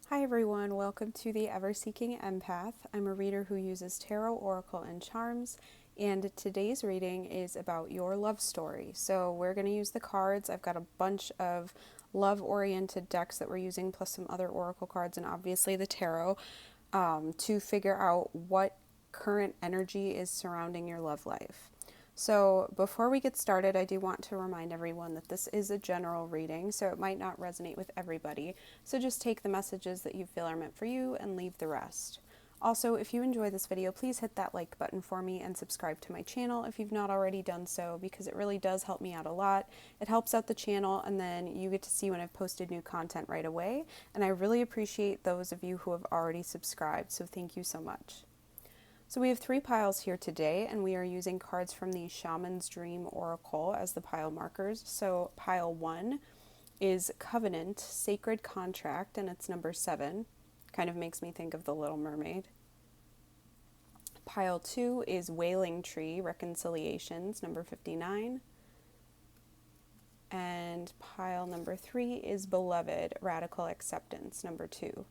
Hi everyone, welcome to the Ever Seeking Empath. I'm a reader who uses tarot, oracle, and charms, and today's reading is about your love story. So we're going to use the cards. I've got a bunch of love-oriented decks that we're using, plus some other oracle cards, and obviously the tarot, to figure out what current energy is surrounding your love life. So before we get started, I do want to remind everyone that this is a general reading, so it might not resonate with everybody. So just take the messages that you feel are meant for you and leave the rest. Also, if you enjoy this video, please hit that like button for me and subscribe to my channel if you've not already done so, because it really does help me out a lot. It helps out the channel, and then you get to see when I've posted new content right away. And I really appreciate those of you who have already subscribed, so thank you so much. So we have 3 piles here today, and we are using cards from the Shaman's Dream Oracle as the pile markers. So pile 1 is Covenant, Sacred Contract, and it's number 7. Kind of makes me think of The Little Mermaid. Pile 2 is Wailing Tree, Reconciliations, number 59. And pile number 3 is Beloved, Radical Acceptance, number 2.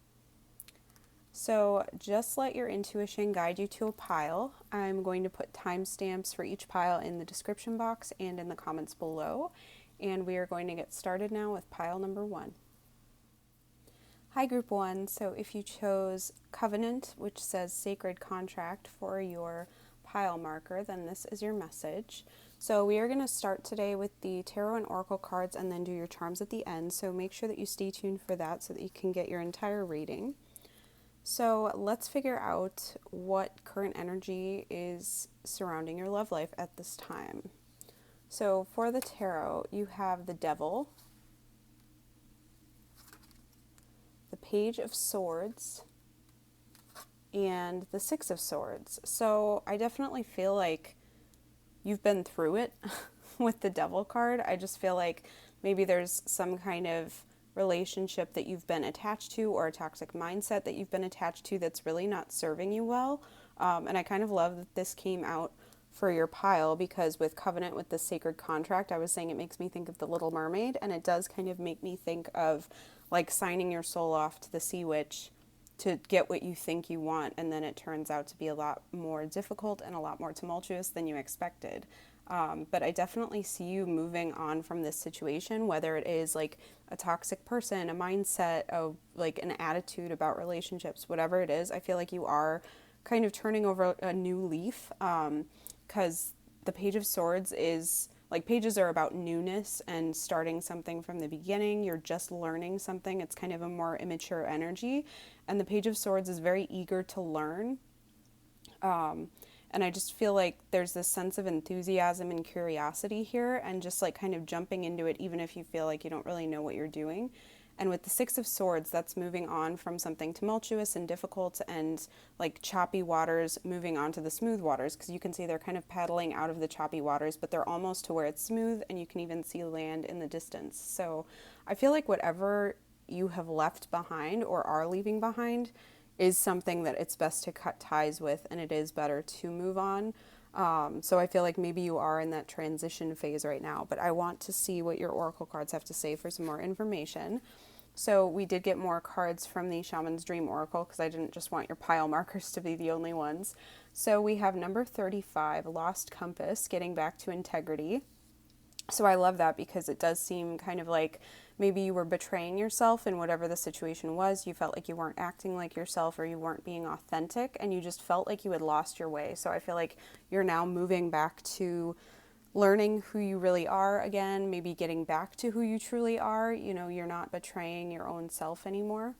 So just let your intuition guide you to a pile. I'm going to put timestamps for each pile in the description box and in the comments below. And we are going to get started now with pile number 1. Hi Group 1, so if you chose Covenant, which says Sacred Contract, for your pile marker, then this is your message. So we are going to start today with the Tarot and Oracle cards and then do your charms at the end. So make sure that you stay tuned for that so that you can get your entire reading. So let's figure out what current energy is surrounding your love life at this time. So for the tarot, you have the Devil, the Page of Swords, and the Six of Swords. So I definitely feel like you've been through it with the Devil card. I just feel like maybe there's some kind of relationship that you've been attached to, or a toxic mindset that you've been attached to that's really not serving you well. And I kind of love that this came out for your pile, because with Covenant, with the Sacred Contract, I was saying it makes me think of The Little Mermaid, and it does kind of make me think of like signing your soul off to the sea witch to get what you think you want, and then it turns out to be a lot more difficult and a lot more tumultuous than you expected. But I definitely see you moving on from this situation, whether it is like a toxic person, a mindset, of like an attitude about relationships, whatever it is. I feel like you are kind of turning over a new leaf, because the Page of Swords is like, pages are about newness and starting something from the beginning. You're just learning something. It's kind of a more immature energy. And the Page of Swords is very eager to learn. And I just feel like there's this sense of enthusiasm and curiosity here, and just like kind of jumping into it, even if you feel like you don't really know what you're doing. And with the Six of Swords, that's moving on from something tumultuous and difficult and like choppy waters, moving on to the smooth waters, because you can see they're kind of paddling out of the choppy waters, but they're almost to where it's smooth, and you can even see land in the distance. So I feel like whatever you have left behind or are leaving behind is something that it's best to cut ties with, and it is better to move on. So I feel like maybe you are in that transition phase right now, but I want to see what your oracle cards have to say for some more information. So we did get more cards from the Shaman's Dream Oracle, because I didn't just want your pile markers to be the only ones. So we have number 35, Lost Compass, getting back to integrity. So I love that, because it does seem kind of like maybe you were betraying yourself in whatever the situation was. You felt like you weren't acting like yourself, or you weren't being authentic, and you just felt like you had lost your way. So I feel like you're now moving back to learning who you really are again, maybe getting back to who you truly are. You know, you're not betraying your own self anymore.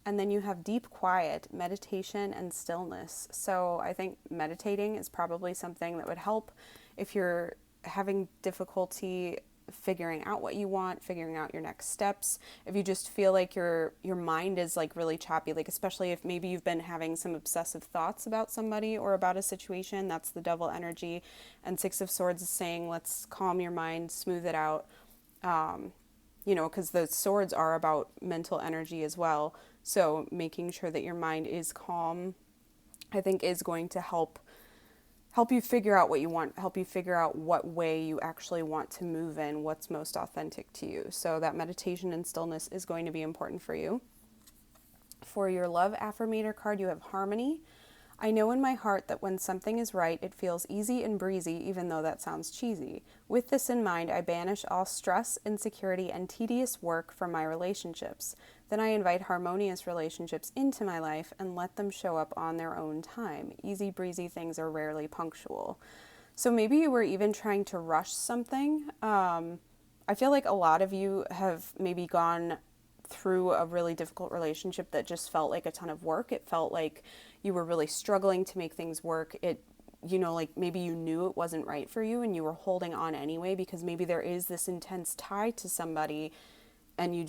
And then you have deep quiet, meditation, and stillness. So I think meditating is probably something that would help if you're having difficulty figuring out what you want, figuring out your next steps. If you just feel like your mind is like really choppy, like especially if maybe you've been having some obsessive thoughts about somebody or about a situation, that's the Devil energy. And Six of Swords is saying, let's calm your mind, smooth it out. You know, because the swords are about mental energy as well. So making sure that your mind is calm, I think, is going to help you figure out what you want, help you figure out what way you actually want to move in, what's most authentic to you. So that meditation and stillness is going to be important for you. For your love affirmator card, you have harmony. I know in my heart that when something is right, it feels easy and breezy, even though that sounds cheesy. With this in mind, I banish all stress, insecurity, and tedious work from my relationships. Then I invite harmonious relationships into my life and let them show up on their own time. Easy breezy things are rarely punctual. So maybe you were even trying to rush something. I feel like a lot of you have maybe gone through a really difficult relationship that just felt like a ton of work. It felt like you were really struggling to make things work. Like maybe you knew it wasn't right for you and you were holding on anyway because maybe there is this intense tie to somebody and you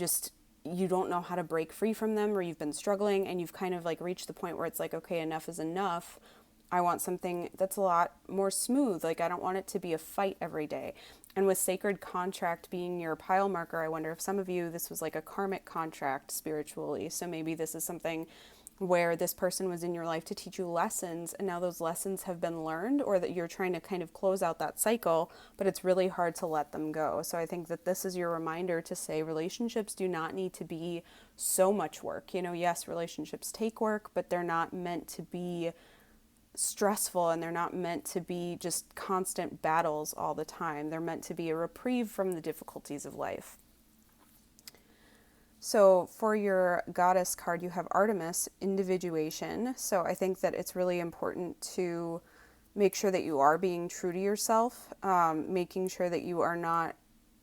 don't know how to break free from them, or you've been struggling and you've kind of like reached the point where it's like, okay, enough is enough. I want something that's a lot more smooth. Like, I don't want it to be a fight every day. And with sacred contract being your pile marker, I wonder if some of you, this was like a karmic contract spiritually. So maybe this is something where this person was in your life to teach you lessons, and now those lessons have been learned, or that you're trying to kind of close out that cycle, but it's really hard to let them go. So I think that this is your reminder to say relationships do not need to be so much work. Yes, relationships take work, but they're not meant to be stressful, and they're not meant to be just constant battles all the time. They're meant to be a reprieve from the difficulties of life. So for your goddess card, you have Artemis, individuation. So I think that it's really important to make sure that you are being true to yourself, making sure that you are not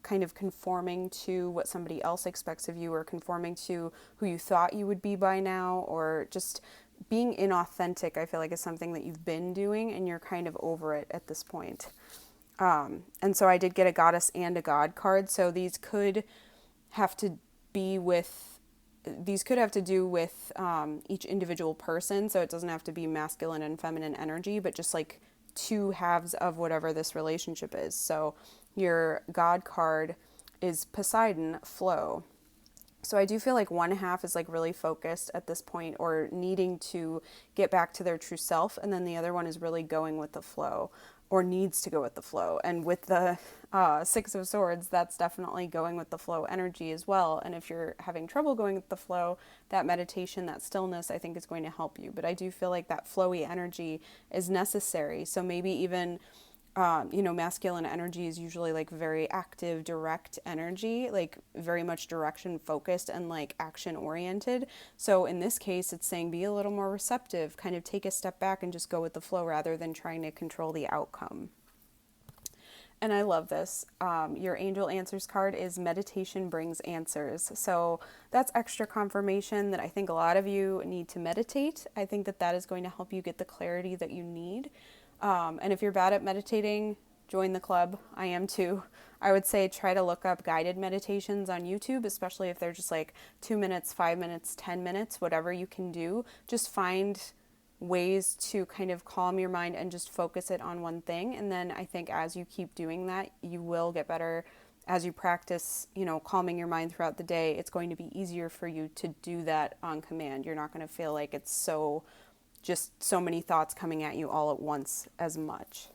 kind of conforming to what somebody else expects of you, or conforming to who you thought you would be by now, or just being inauthentic. I feel like is something that you've been doing and you're kind of over it at this point. And so I did get a goddess and a god card. So these could have to do with each individual person. So it doesn't have to be masculine and feminine energy, but just like two halves of whatever this relationship is. So your God card is Poseidon, flow. So I do feel like one half is like really focused at this point, or needing to get back to their true self, and then the other one is really going with the flow, or needs to go with the flow. And with the Six of Swords, that's definitely going with the flow energy as well. And if you're having trouble going with the flow, that meditation, that stillness, I think is going to help you. But I do feel like that flowy energy is necessary. So maybe even masculine energy is usually like very active, direct energy, like very much direction focused and like action oriented. So in this case, it's saying be a little more receptive, kind of take a step back and just go with the flow rather than trying to control the outcome. And I love this. Your angel answers card is meditation brings answers. So that's extra confirmation that I think a lot of you need to meditate. I think that that is going to help you get the clarity that you need. And if you're bad at meditating, join the club. I am too. I would say try to look up guided meditations on YouTube, especially if they're just like 2 minutes, 5 minutes, 10 minutes, whatever you can do. Just find ways to kind of calm your mind and just focus it on one thing. And then I think as you keep doing that, you will get better. As you practice, calming your mind throughout the day, it's going to be easier for you to do that on command. You're not going to feel like it's so many thoughts coming at you all at once as much.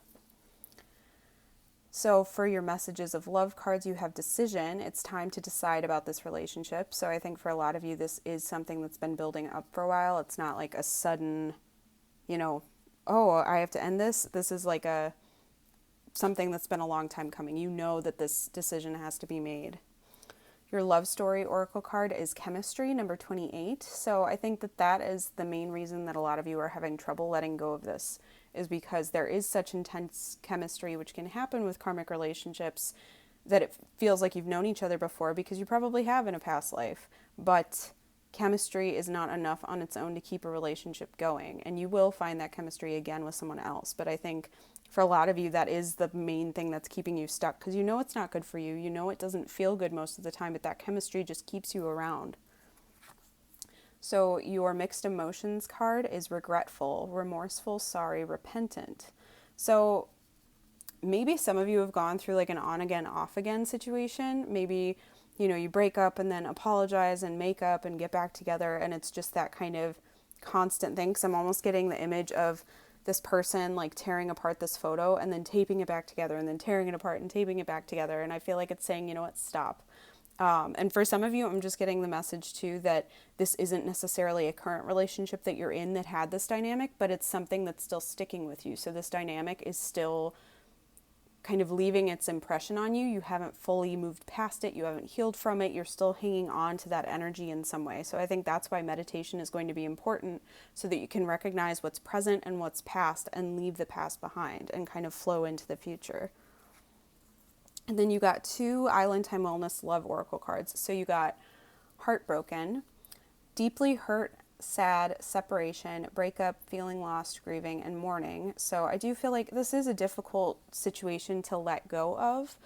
So for your messages of love cards, you have decision. It's time to decide about this relationship. So I think for a lot of you, this is something that's been building up for a while. It's not like a sudden, oh, I have to end this. This is like something that's been a long time coming. You know that this decision has to be made. Your love story oracle card is chemistry, number 28. So I think that is the main reason that a lot of you are having trouble letting go of this, is because there is such intense chemistry, which can happen with karmic relationships, that it feels like you've known each other before, because you probably have in a past life. But chemistry is not enough on its own to keep a relationship going. And you will find that chemistry again with someone else. But I think for a lot of you, that is the main thing that's keeping you stuck, because it's not good for you. It doesn't feel good most of the time, but that chemistry just keeps you around. So your mixed emotions card is regretful, remorseful, sorry, repentant. So maybe some of you have gone through like an on again, off again situation. Maybe, you break up and then apologize and make up and get back together. And it's just that kind of constant thing. 'Cause I'm almost getting the image of this person like tearing apart this photo and then taping it back together and then tearing it apart and taping it back together. And I feel like it's saying, stop. And for some of you, I'm just getting the message too that this isn't necessarily a current relationship that you're in that had this dynamic, but it's something that's still sticking with you. So this dynamic is still kind of leaving its impression on you. You haven't fully moved past it. You haven't healed from it. You're still hanging on to that energy in some way. So I think that's why meditation is going to be important, so that you can recognize what's present and what's past and leave the past behind and kind of flow into the future. And then you got 2 Island Time Wellness Love Oracle cards. So you got Heartbroken, deeply hurt, sad, separation, breakup, feeling lost, grieving, and mourning. So I do feel like this is a difficult situation to let go of.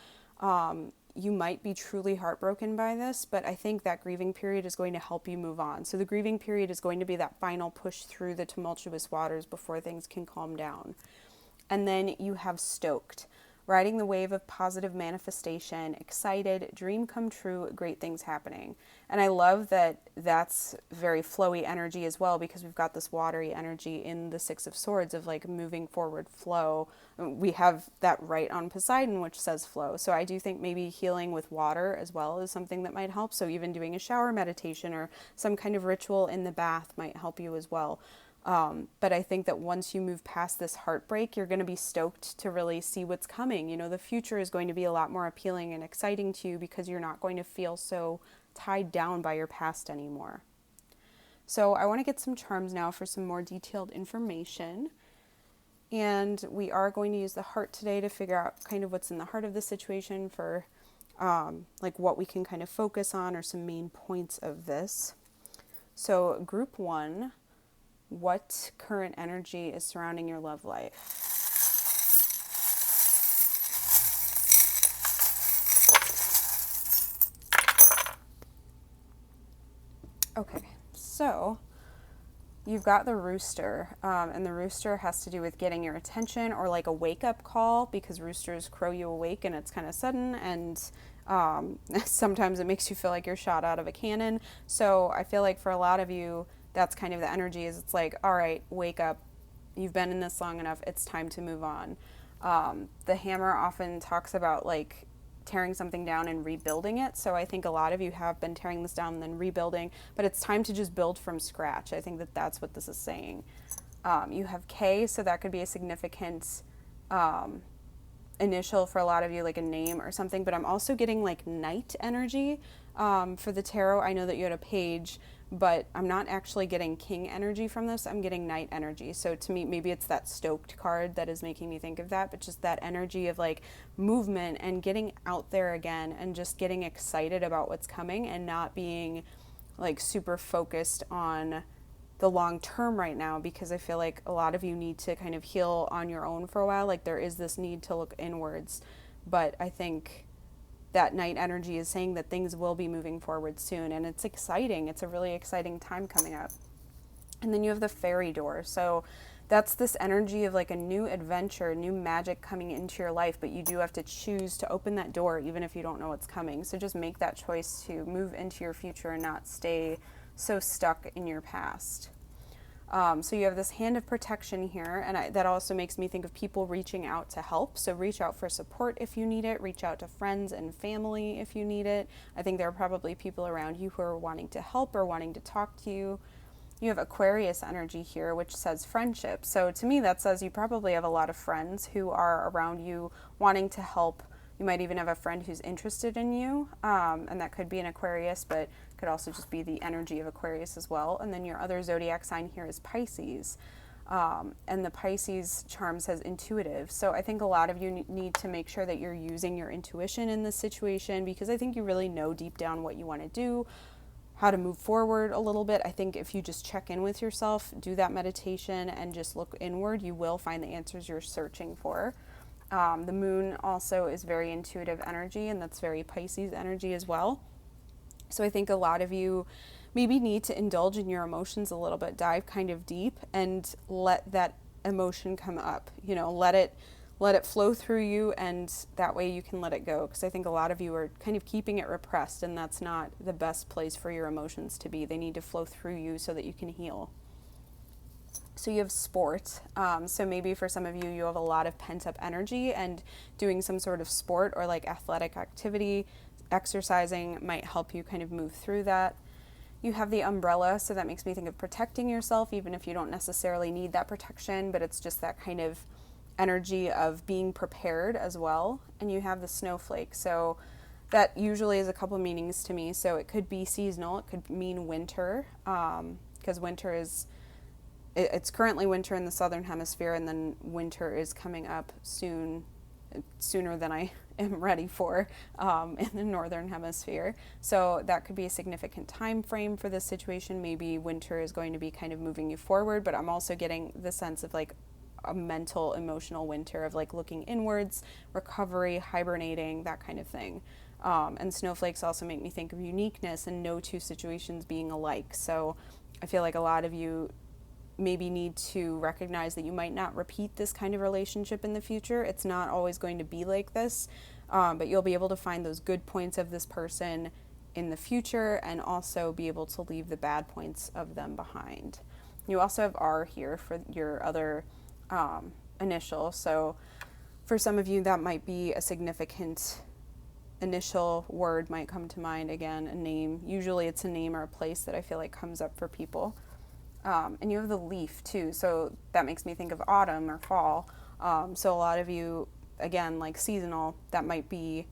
You might be truly heartbroken by this, but I think that grieving period is going to help you move on. So the grieving period is going to be that final push through the tumultuous waters before things can calm down. And then you have Stoked, riding the wave of positive manifestation, excited, dream come true, great things happening. And I love that that's very flowy energy as well, because we've got this watery energy in the Six of Swords of like moving forward flow. We have that right on Poseidon, which says flow. So I do think maybe healing with water as well is something that might help. So even doing a shower meditation or some kind of ritual in the bath might help you as well. But I think that once you move past this heartbreak, you're going to be stoked to really see what's coming. You know, the future is going to be a lot more appealing and exciting to you because you're not going to feel so tied down by your past anymore. So I want to get some charms now for some more detailed information. And we are going to use the heart today to figure out kind of what's in the heart of the situation for like what we can kind of focus on or some main points of this. So group 1. What current energy is surrounding your love life? Okay, so you've got the rooster, and the rooster has to do with getting your attention or like a wake-up call, because roosters crow you awake and it's kind of sudden, and sometimes it makes you feel like you're shot out of a cannon. So I feel like for a lot of you, that's kind of the energy, is it's like, all right, wake up. You've been in this long enough. It's time to move on. The hammer often talks about like tearing something down and rebuilding it. So I think a lot of you have been tearing this down and then rebuilding, but it's time to just build from scratch. I think that that's what this is saying. You have K, so that could be a significant initial for a lot of you, like a name or something, but I'm also getting like knight energy for the tarot. I know that you had a page, but I'm not actually getting king energy from this. I'm getting knight energy. So to me, maybe it's that stoked card that is making me think of that, but just that energy of like movement and getting out there again and just getting excited about what's coming and not being like super focused on the long term right now, because I feel like a lot of you need to kind of heal on your own for a while. Like there is this need to look inwards, but I think that night energy is saying that things will be moving forward soon, and it's exciting. It's a really exciting time coming up. And then you have the fairy door. So that's this energy of like a new adventure, new magic coming into your life, but you do have to choose to open that door even if you don't know what's coming. So just make that choice to move into your future and not stay so stuck in your past. So you have this hand of protection here, and that also makes me think of people reaching out to help. So reach out for support if you need it. Reach out to friends and family if you need it. I think there are probably people around you who are wanting to help or wanting to talk to you. You have Aquarius energy here, which says friendship. So to me, that says you probably have a lot of friends who are around you wanting to help. You might even have a friend who's interested in you, and that could be an Aquarius, but could also just be the energy of Aquarius as well. And then your other zodiac sign here is Pisces. And the Pisces charm says intuitive. So I think a lot of you need to make sure that you're using your intuition in this situation, because I think you really know deep down what you want to do, how to move forward a little bit. I think if you just check in with yourself, do that meditation, and just look inward, you will find the answers you're searching for. The moon also is very intuitive energy, and that's very Pisces energy as well. So I think a lot of you maybe need to indulge in your emotions a little bit, dive kind of deep and let that emotion come up, you know, let it flow through you, and that way you can let it go. Because I think a lot of you are kind of keeping it repressed, and that's not the best place for your emotions to be. They need to flow through you so that you can heal. So you have sport. So maybe for some of you, you have a lot of pent up energy, and doing some sort of sport or like athletic activity exercising might help you kind of move through that. You have the umbrella, so that makes me think of protecting yourself, even if you don't necessarily need that protection, but it's just that kind of energy of being prepared as well. And you have the snowflake, so that usually is a couple meanings to me. So it could be seasonal, it could mean winter, because winter is, it's currently winter in the southern hemisphere, and then winter is coming up soon, sooner than I am ready for in the northern hemisphere. So that could be a significant time frame for this situation. Maybe winter is going to be kind of moving you forward, but I'm also getting the sense of like a mental, emotional winter of like looking inwards, recovery, hibernating, that kind of thing. And snowflakes also make me think of uniqueness and no two situations being alike. So I feel like a lot of you maybe need to recognize that you might not repeat this kind of relationship in the future. It's not always going to be like this, but you'll be able to find those good points of this person in the future and also be able to leave the bad points of them behind. You also have R here for your other initial. So for some of you, that might be a significant initial word might come to mind. Again, a name. Usually it's a name or a place that I feel like comes up for people. And you have the leaf too, so that makes me think of autumn or fall. So a lot of you, again, like seasonal, that might be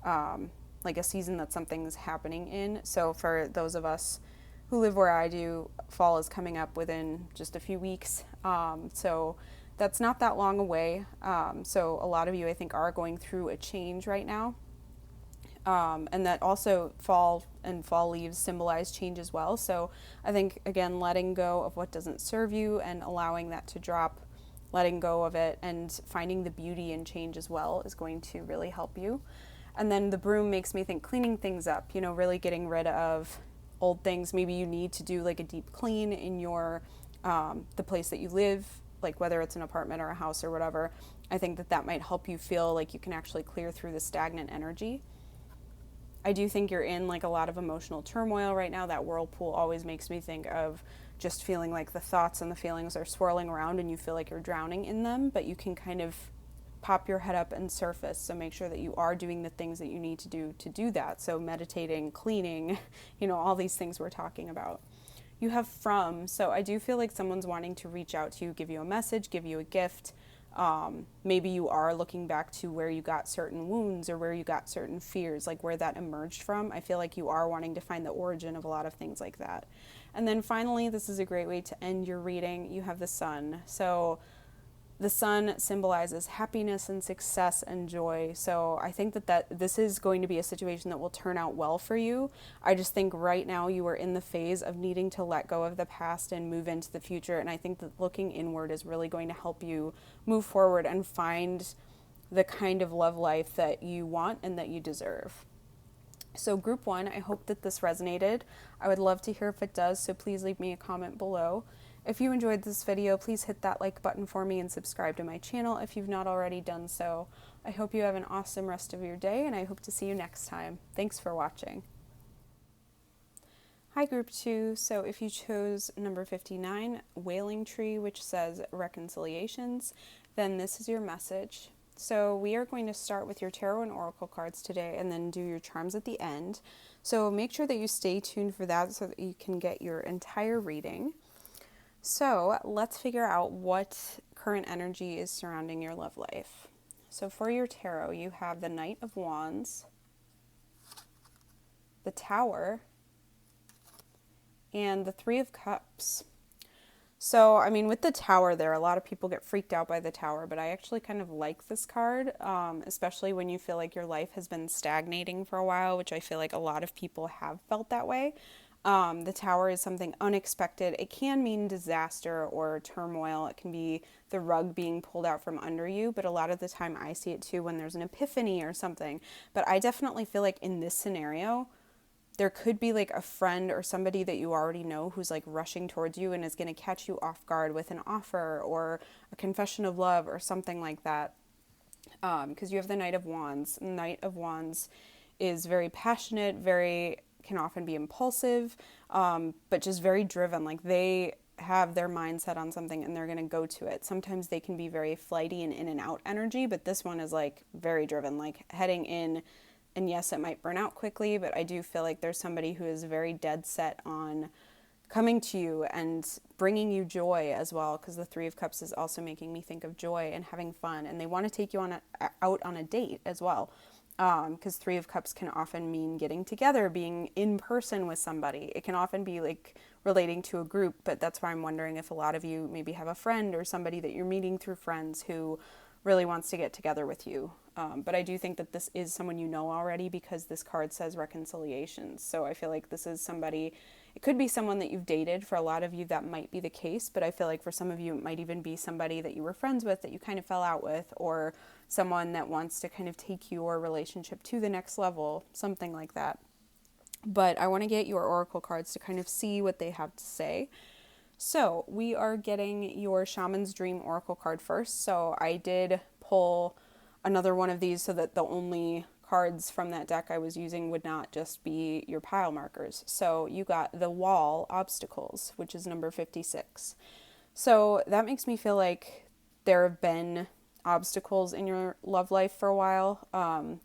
like a season that something's happening in. So for those of us who live where I do, fall is coming up within just a few weeks. So that's not that long away. So a lot of you, I think, are going through a change right now. And that also fall and fall leaves symbolize change as well. So I think, again, letting go of what doesn't serve you and allowing that to drop, letting go of it and finding the beauty in change as well is going to really help you. And then the broom makes me think cleaning things up, you know, really getting rid of old things. Maybe you need to do like a deep clean in your, the place that you live, like whether it's an apartment or a house or whatever. I think that that might help you feel like you can actually clear through the stagnant energy. I do think you're in like a lot of emotional turmoil right now. That whirlpool always makes me think of just feeling like the thoughts and the feelings are swirling around and you feel like you're drowning in them, but you can kind of pop your head up and surface. So make sure that you are doing the things that you need to do that. So meditating, cleaning, you know, all these things we're talking about. You have from, so I do feel like someone's wanting to reach out to you, give you a message, give you a gift. Maybe you are looking back to where you got certain wounds or where you got certain fears, like where that emerged from. I feel like you are wanting to find the origin of a lot of things like that. And then finally, this is a great way to end your reading. You have the sun. So the sun symbolizes happiness and success and joy. So I think that this is going to be a situation that will turn out well for you. I just think right now you are in the phase of needing to let go of the past and move into the future. And I think that looking inward is really going to help you move forward and find the kind of love life that you want and that you deserve. So group 1, I hope that this resonated. I would love to hear if it does, so please leave me a comment below. If you enjoyed this video, please hit that like button for me and subscribe to my channel if you've not already done so. I hope you have an awesome rest of your day, and I hope to see you next time. Thanks for watching. Hi group 2, so if you chose number 59, Wailing Tree, which says reconciliations, then this is your message. So we are going to start with your tarot and oracle cards today and then do your charms at the end. So make sure that you stay tuned for that so that you can get your entire reading. So let's figure out what current energy is surrounding your love life. So for your tarot, you have the Knight of Wands, the Tower, and the Three of Cups. So, I mean, with the Tower there, a lot of people get freaked out by the Tower, but I actually kind of like this card, especially when you feel like your life has been stagnating for a while, which I feel like a lot of people have felt that way. The Tower is something unexpected. It can mean disaster or turmoil. It can be the rug being pulled out from under you, but a lot of the time I see it too when there's an epiphany or something. But I definitely feel like in this scenario, there could be like a friend or somebody that you already know who's like rushing towards you and is going to catch you off guard with an offer or a confession of love or something like that. Because you have the Knight of Wands. Knight of Wands is very passionate, can often be impulsive, but just very driven. Like they have their mind set on something and they're going to go to it. Sometimes they can be very flighty and in and out energy, but this one is like very driven, like heading in And yes, it might burn out quickly, but I do feel like there's somebody who is very dead set on coming to you and bringing you joy as well, because the Three of Cups is also making me think of joy and having fun, and they want to take you out on a date as well, because Three of Cups can often mean getting together, being in person with somebody. It can often be like relating to a group, but that's why I'm wondering if a lot of you maybe have a friend or somebody that you're meeting through friends who really wants to get together with you. But I do think that this is someone you know already, because this card says reconciliations. So I feel like this is somebody, it could be someone that you've dated. For a lot of you, that might be the case. But I feel like for some of you, it might even be somebody that you were friends with that you kind of fell out with, or someone that wants to kind of take your relationship to the next level, something like that. But I want to get your oracle cards to kind of see what they have to say. So we are getting your Shaman's Dream Oracle card first. So I did pull another one of these so that the only cards from that deck I was using would not just be your pile markers. So you got the Wall Obstacles, which is number 56. So that makes me feel like there have been obstacles in your love life for a while,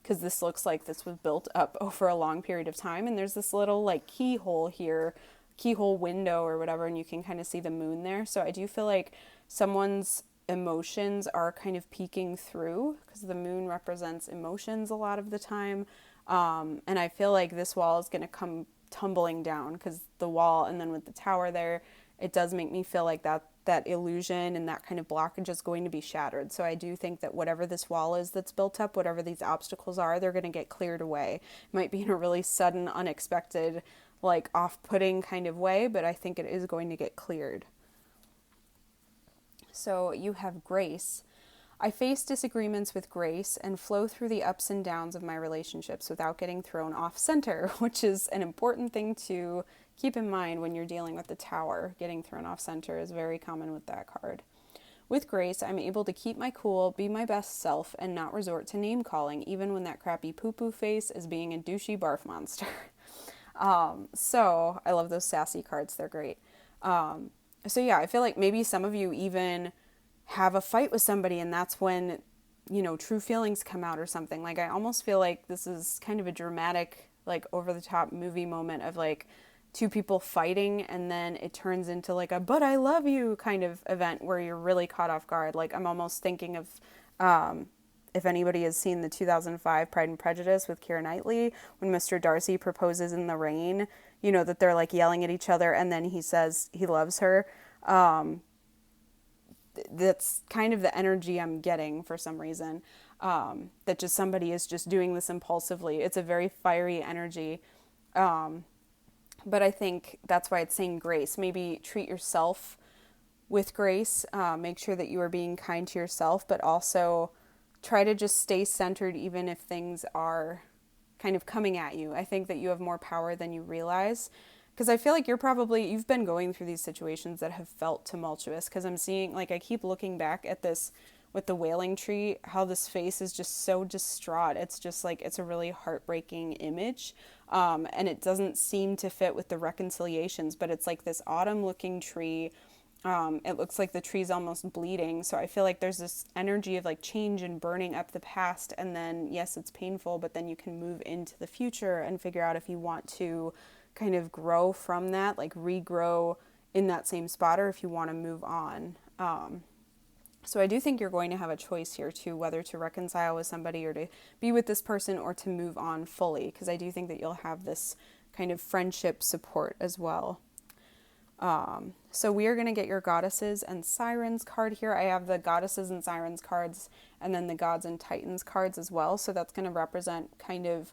because this looks like this was built up over a long period of time, and there's this little like keyhole here, keyhole window or whatever, and you can kind of see the moon there. So I do feel like someone's emotions are kind of peeking through, because the moon represents emotions a lot of the time, and I feel like this wall is going to come tumbling down, because the wall and then with the tower there, it does make me feel like that illusion and that kind of blockage is going to be shattered. So I do think that whatever this wall is that's built up, whatever these obstacles are, they're going to get cleared away. It might be in a really sudden, unexpected, like off-putting kind of way, but I think it is going to get cleared. So you have Grace. I face disagreements with grace and flow through the ups and downs of my relationships without getting thrown off center, which is an important thing to keep in mind when you're dealing with the tower. Getting thrown off center is very common with that card. With grace, I'm able to keep my cool, be my best self, and not resort to name calling, even when that crappy poo-poo face is being a douchey barf monster. So I love those sassy cards. They're great. So yeah, I feel like maybe some of you even have a fight with somebody, and that's when, you know, true feelings come out or something. Like, I almost feel like this is kind of a dramatic, like, over-the-top movie moment of, like, two people fighting, and then it turns into, like, a but I love you kind of event where you're really caught off guard. Like, I'm almost thinking of, if anybody has seen the 2005 Pride and Prejudice with Keira Knightley, when Mr. Darcy proposes in the rain, you know, that they're, like, yelling at each other, and then he says he loves her. That's kind of the energy I'm getting for some reason, that just somebody is just doing this impulsively. It's a very fiery energy, but I think that's why it's saying grace. Maybe treat yourself with grace, make sure that you are being kind to yourself, but also try to just stay centered even if things are kind of coming at you. I think that you have more power than you realize, because I feel like you've been going through these situations that have felt tumultuous, because I'm seeing, like, I keep looking back at this with the wailing tree, how this face is just so distraught. It's just like, it's a really heartbreaking image. And it doesn't seem to fit with the reconciliations, but it's like this autumn looking tree. It looks like the tree's almost bleeding. So I feel like there's this energy of like change and burning up the past. And then, yes, it's painful, but then you can move into the future and figure out if you want to kind of grow from that, like regrow in that same spot, or if you want to move on. So I do think you're going to have a choice here too, whether to reconcile with somebody or to be with this person or to move on fully, because I do think that you'll have this kind of friendship support as well. So we are going to get your Goddesses and Sirens card here. I have the Goddesses and Sirens cards and then the Gods and Titans cards as well. So that's going to represent kind of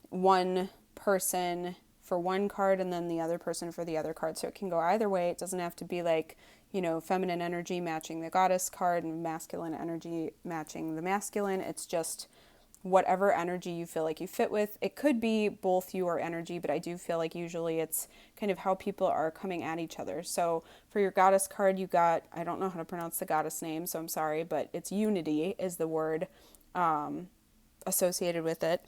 one person for one card and then the other person for the other card. So it can go either way. It doesn't have to be like, you know, feminine energy matching the goddess card and masculine energy matching the masculine. It's just whatever energy you feel like you fit with. It could be both your energy, but I do feel like usually it's kind of how people are coming at each other. So for your goddess card, you got, I don't know how to pronounce the goddess name, so I'm sorry, but it's unity is the word associated with it.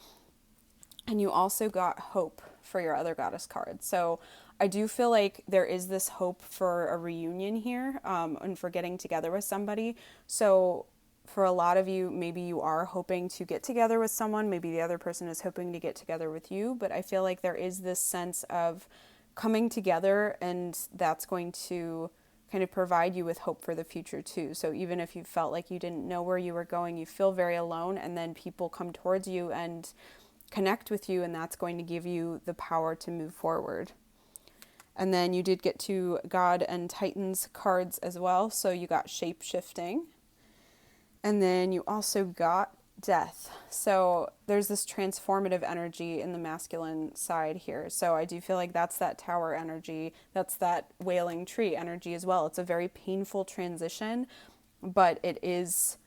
And you also got hope for your other goddess card. So I do feel like there is this hope for a reunion here, and for getting together with somebody. So for a lot of you, maybe you are hoping to get together with someone, maybe the other person is hoping to get together with you, but I feel like there is this sense of coming together, and that's going to kind of provide you with hope for the future too. So even if you felt like you didn't know where you were going, you feel very alone, and then people come towards you and connect with you, and that's going to give you the power to move forward. And then you did get to God and Titans cards as well, so you got shape shifting. And then you also got death. So there's this transformative energy in the masculine side here. So I do feel like that's that tower energy. That's that wailing tree energy as well. It's a very painful transition, but it is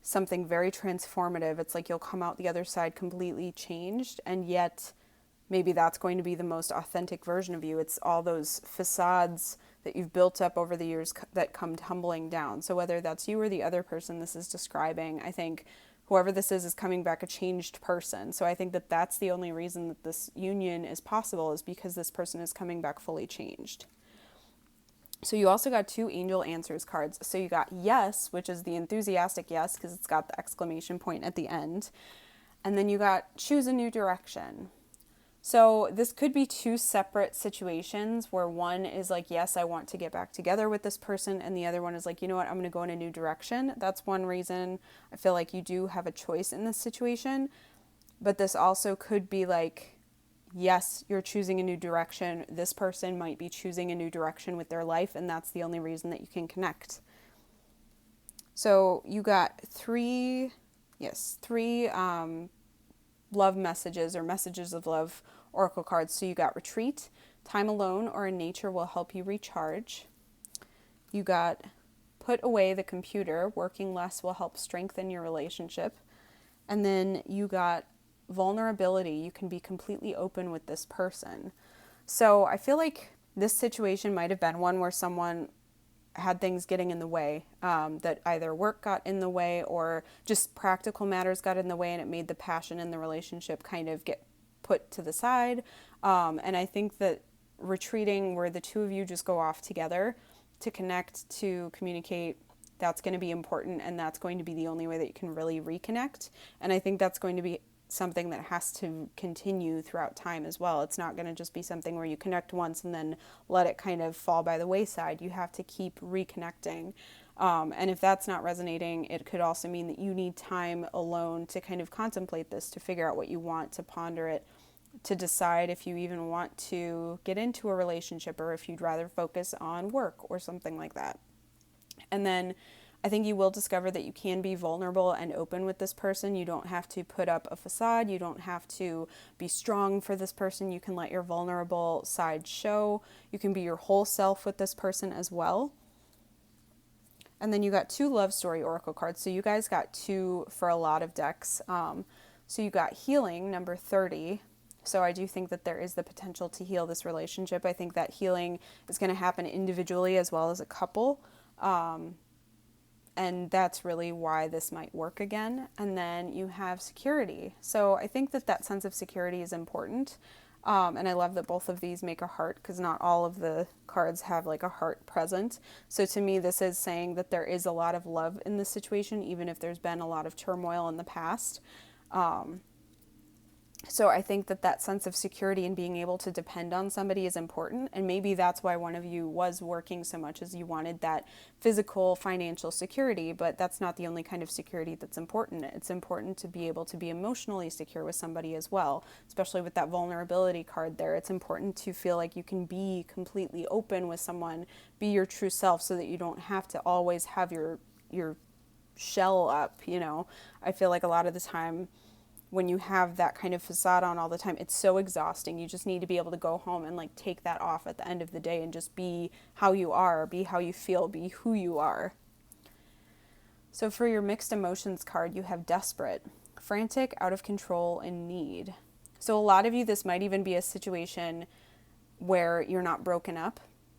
something very transformative. It's like you'll come out the other side completely changed, and yet maybe that's going to be the most authentic version of you. It's all those facades that you've built up over the years that come tumbling down. So whether that's you or the other person this is describing, I think whoever this is coming back a changed person. So I think that that's the only reason that this union is possible, is because this person is coming back fully changed. So you also got 2 angel answers cards. So you got yes, which is the enthusiastic yes, because it's got the exclamation point at the end. And then you got choose a new direction. So this could be 2 separate situations where one is like, yes, I want to get back together with this person, and the other one is like, you know what, I'm going to go in a new direction. That's one reason I feel like you do have a choice in this situation. But this also could be like, yes, you're choosing a new direction. This person might be choosing a new direction with their life, and that's the only reason that you can connect. So you got 3 love messages or messages of love oracle cards. So you got retreat, time alone or in nature will help you recharge. You got put away the computer, working less will help strengthen your relationship. And then you got vulnerability, you can be completely open with this person. So I feel like this situation might have been one where someone had things getting in the way, that either work got in the way or just practical matters got in the way, and it made the passion in the relationship kind of get put to the side. And I think that retreating, where the 2 of you just go off together to connect, to communicate, that's going to be important, and that's going to be the only way that you can really reconnect. And I think that's going to be something that has to continue throughout time as well. It's not going to just be something where you connect once and then let it kind of fall by the wayside. You have to keep reconnecting. And if that's not resonating, it could also mean that you need time alone to kind of contemplate this, to figure out what you want, to ponder it, to decide if you even want to get into a relationship or if you'd rather focus on work or something like that. And then I think you will discover that you can be vulnerable and open with this person. You don't have to put up a facade. You don't have to be strong for this person. You can let your vulnerable side show. You can be your whole self with this person as well. And then you got 2 love story oracle cards. So you guys got 2 for a lot of decks. So you got healing, number 30. So I do think that there is the potential to heal this relationship. I think that healing is going to happen individually as well as a couple. And that's really why this might work again. And then you have security. So I think that that sense of security is important. And I love that both of these make a heart, because not all of the cards have like a heart present. So to me, this is saying that there is a lot of love in this situation, even if there's been a lot of turmoil in the past. So I think that that sense of security and being able to depend on somebody is important. And maybe that's why one of you was working so much, as you wanted that physical, financial security. But that's not the only kind of security that's important. It's important to be able to be emotionally secure with somebody as well, especially with that vulnerability card there. It's important to feel like you can be completely open with someone, be your true self, so that you don't have to always have your shell up, you know. I feel like a lot of the time, when you have that kind of facade on all the time, it's so exhausting. You just need to be able to go home and like take that off at the end of the day and just be how you are, be how you feel, be who you are. So for your mixed emotions card, you have desperate, frantic, out of control, and need. So a lot of you, this might even be a situation where you're not broken up,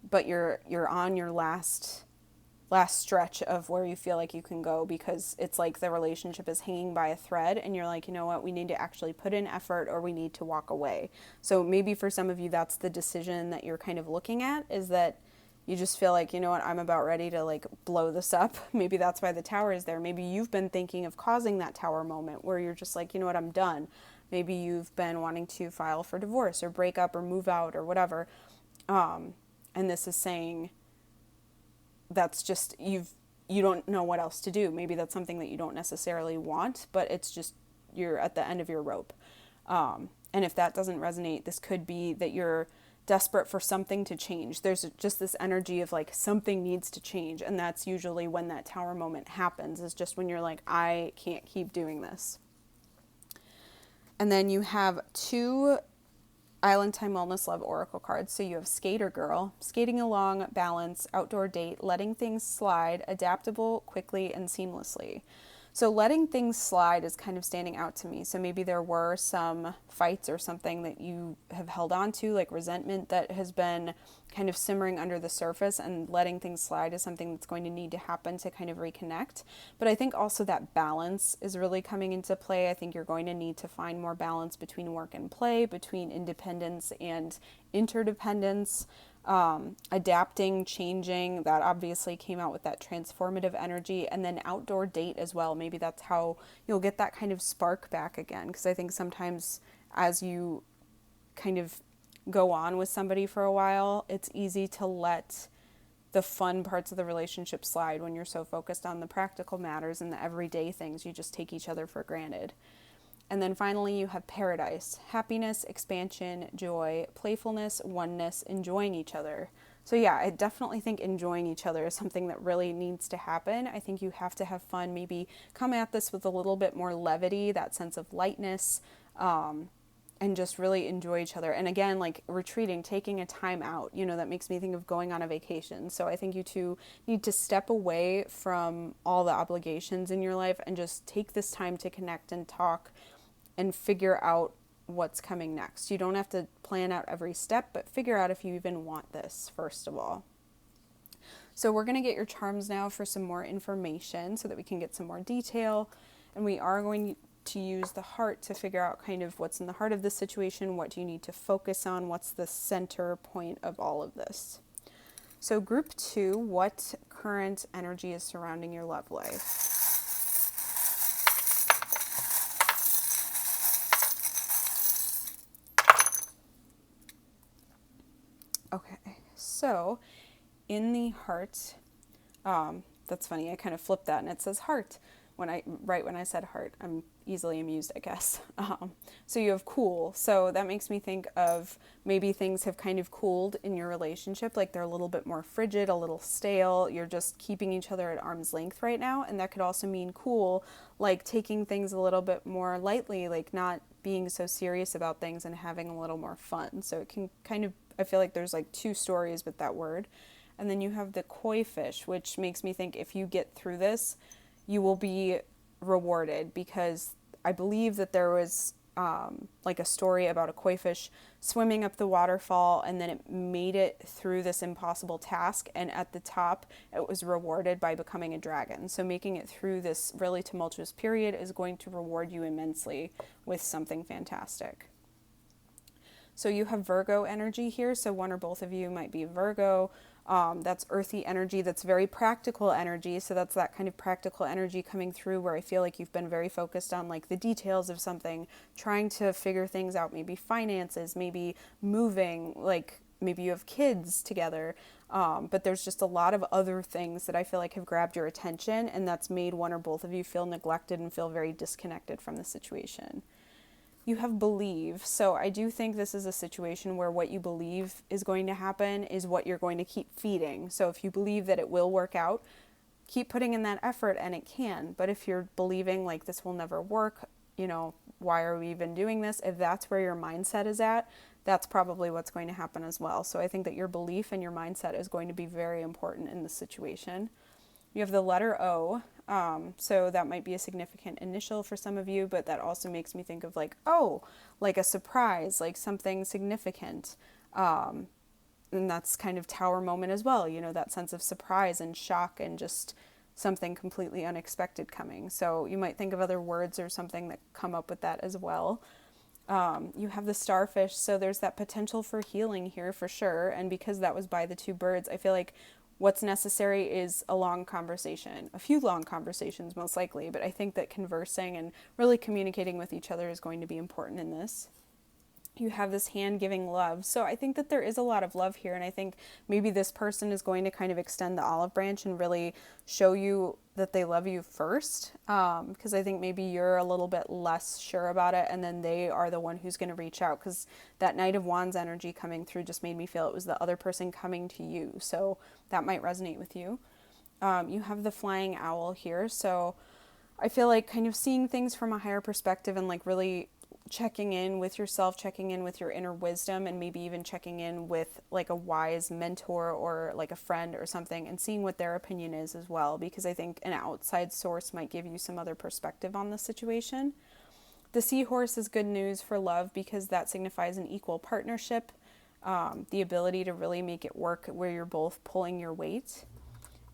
but you're on your last stretch of where you feel like you can go, because it's like the relationship is hanging by a thread, and you're like, you know what, we need to actually put in effort, or we need to walk away. So maybe for some of you, that's the decision that you're kind of looking at, is that You just feel like, you know what, I'm about ready to like blow this up. Maybe that's why the tower is there. Maybe you've been thinking of causing that tower moment where you're just like, you know what, I'm done. Maybe you've been wanting to file for divorce or break up or move out or whatever. And this is saying that's just, you don't know what else to do. Maybe that's something that you don't necessarily want, but it's just you're at the end of your rope. And if that doesn't resonate, this could be that you're desperate for something to change. There's just this energy of like something needs to change, and that's usually when that tower moment happens, is just when you're like, I can't keep doing this. And then you have 2 Island Time Wellness Love Oracle cards. So you have Skater Girl, skating along, balance, outdoor date, letting things slide, adaptable, quickly, and seamlessly. So letting things slide is kind of standing out to me. So maybe there were some fights or something that you have held on to, like resentment that has been kind of simmering under the surface, and letting things slide is something that's going to need to happen to kind of reconnect. But I think also that balance is really coming into play. I think you're going to need to find more balance between work and play, between independence and interdependence. Adapting, changing, that obviously came out with that transformative energy. And then outdoor date as well. Maybe that's how you'll get that kind of spark back again. Because I think sometimes as you kind of go on with somebody for a while, it's easy to let the fun parts of the relationship slide when you're so focused on the practical matters and the everyday things. You just take each other for granted. And then finally, you have paradise, happiness, expansion, joy, playfulness, oneness, enjoying each other. So yeah, I definitely think enjoying each other is something that really needs to happen. I think you have to have fun, maybe come at this with a little bit more levity, that sense of lightness, and just really enjoy each other. And again, like retreating, taking a time out, that makes me think of going on a vacation. So I think you two need to step away from all the obligations in your life and just take this time to connect and talk and figure out what's coming next. You don't have to plan out every step, but figure out if you even want this, first of all. So we're going to get your charms now for some more information so that we can get some more detail. And we are going to use the heart to figure out kind of what's in the heart of the situation, what do you need to focus on, what's the center point of all of this. So group 2, what current energy is surrounding your love life? Okay, so in the heart, that's funny, I kind of flipped that and it says heart. Right when I said heart, I'm easily amused, I guess. So you have cool. So that makes me think of maybe things have kind of cooled in your relationship, like they're a little bit more frigid, a little stale. You're just keeping each other at arm's length right now. And that could also mean cool, like taking things a little bit more lightly, like not being so serious about things and having a little more fun. So it can kind of, I feel like there's like 2 stories with that word. And then you have the koi fish, which makes me think if you get through this, you will be rewarded, because I believe that there was like a story about a koi fish swimming up the waterfall, and then it made it through this impossible task, and at the top it was rewarded by becoming a dragon. So making it through this really tumultuous period is going to reward you immensely with something fantastic. So you have Virgo energy here, so one or both of you might be Virgo. That's earthy energy, that's very practical energy. So that's that kind of practical energy coming through where I feel like you've been very focused on like the details of something, trying to figure things out, maybe finances, maybe moving, like maybe you have kids together. But there's just a lot of other things that I feel like have grabbed your attention, and that's made one or both of you feel neglected and feel very disconnected from the situation. You have believe. So I do think this is a situation where what you believe is going to happen is what you're going to keep feeding. So if you believe that it will work out, keep putting in that effort and it can. But if you're believing like this will never work, why are we even doing this? If that's where your mindset is at, that's probably what's going to happen as well. So I think that your belief and your mindset is going to be very important in this situation. You have the letter O. So that might be a significant initial for some of you, but that also makes me think of like, oh, like a surprise, like something significant. And that's kind of tower moment as well, that sense of surprise and shock and just something completely unexpected coming. So you might think of other words or something that come up with that as well. You have the starfish, so there's that potential for healing here for sure. And because that was by the two birds, I feel like what's necessary is a long conversation, a few long conversations most likely, but I think that conversing and really communicating with each other is going to be important in this. You have this hand giving love. So I think that there is a lot of love here. And I think maybe this person is going to kind of extend the olive branch and really show you that they love you first. Because I think maybe you're a little bit less sure about it. And then they are the one who's going to reach out. Because that Knight of Wands energy coming through just made me feel it was the other person coming to you. So that might resonate with you. You have the flying owl here. So I feel like kind of seeing things from a higher perspective and like really checking in with yourself, checking in with your inner wisdom, and maybe even checking in with like a wise mentor or like a friend or something and seeing what their opinion is as well, because I think an outside source might give you some other perspective on the situation. The seahorse is good news for love because that signifies an equal partnership, the ability to really make it work where you're both pulling your weight.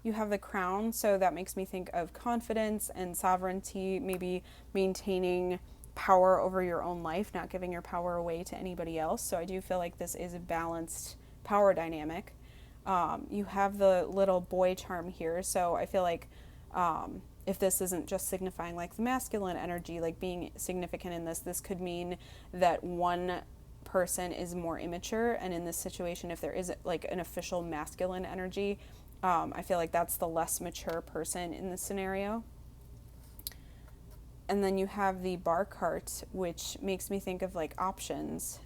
You have the crown, so that makes me think of confidence and sovereignty, maybe maintaining power over your own life, not giving your power away to anybody else. So I do feel like this is a balanced power dynamic. You have the little boy charm here, so I feel like if this isn't just signifying like the masculine energy, like being significant in this, this could mean that one person is more immature, and in this situation, if there is like an official masculine energy, I feel like that's the less mature person in this scenario. And then you have the bar cart, which makes me think of like options.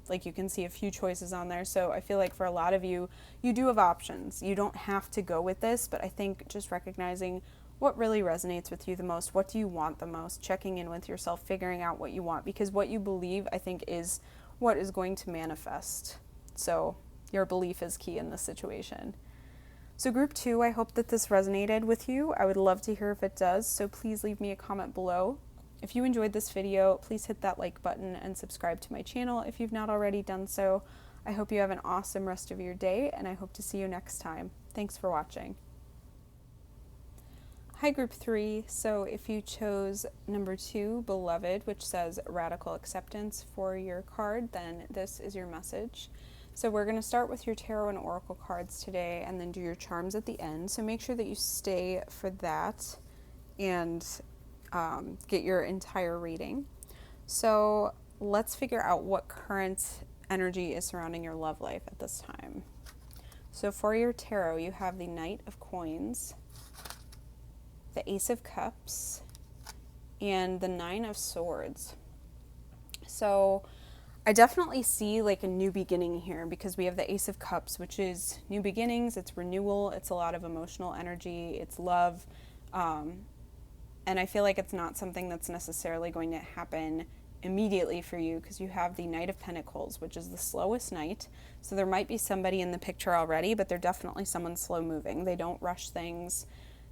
Like you can see a few choices on there. So I feel like for a lot of you, you do have options. You don't have to go with this, but I think just recognizing what really resonates with you the most, what do you want the most, checking in with yourself, figuring out what you want, because what you believe, I think, is what is going to manifest. So your belief is key in this situation. So group 2, I hope that this resonated with you. I would love to hear if it does, so please leave me a comment below. If you enjoyed this video, please hit that like button and subscribe to my channel if you've not already done so. I hope you have an awesome rest of your day, and I hope to see you next time. Thanks for watching. Hi group 3, so if you chose number 2, Beloved, which says Radical Acceptance for your card, then this is your message. So we're going to start with your tarot and oracle cards today and then do your charms at the end. So make sure that you stay for that and get your entire reading. So let's figure out what current energy is surrounding your love life at this time. So for your tarot, you have the Knight of Coins, the Ace of Cups, and the Nine of Swords. So I definitely see like a new beginning here because we have the Ace of Cups, which is new beginnings, it's renewal, it's a lot of emotional energy, it's love, and I feel like it's not something that's necessarily going to happen immediately for you because you have the Knight of Pentacles, which is the slowest knight. So there might be somebody in the picture already, but they're definitely someone slow moving. They don't rush things.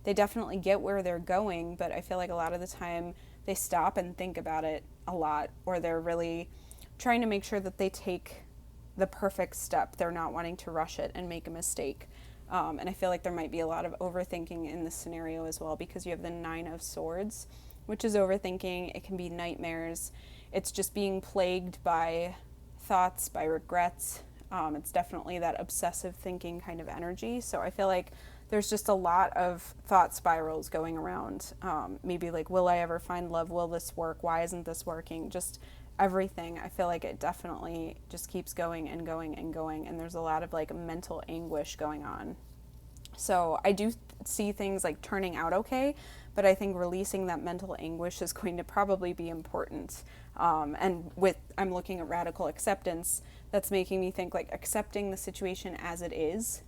They definitely get where they're going, but I feel like a lot of the time they stop and think about it a lot, or they're really trying to make sure that they take the perfect step. They're not wanting to rush it and make a mistake. And I feel like there might be a lot of overthinking in this scenario as well because you have the Nine of Swords, which is overthinking. It can be nightmares. It's just being plagued by thoughts, by regrets. It's definitely that obsessive thinking kind of energy. So I feel like there's just a lot of thought spirals going around. Maybe like, will I ever find love? Will this work? Why isn't this working? Just everything. I feel like it definitely just keeps going and going and going, and there's a lot of like mental anguish going on. So I do see things like turning out okay, but I think releasing that mental anguish is going to probably be important. And with, I'm looking at radical acceptance, that's making me think like accepting the situation as it is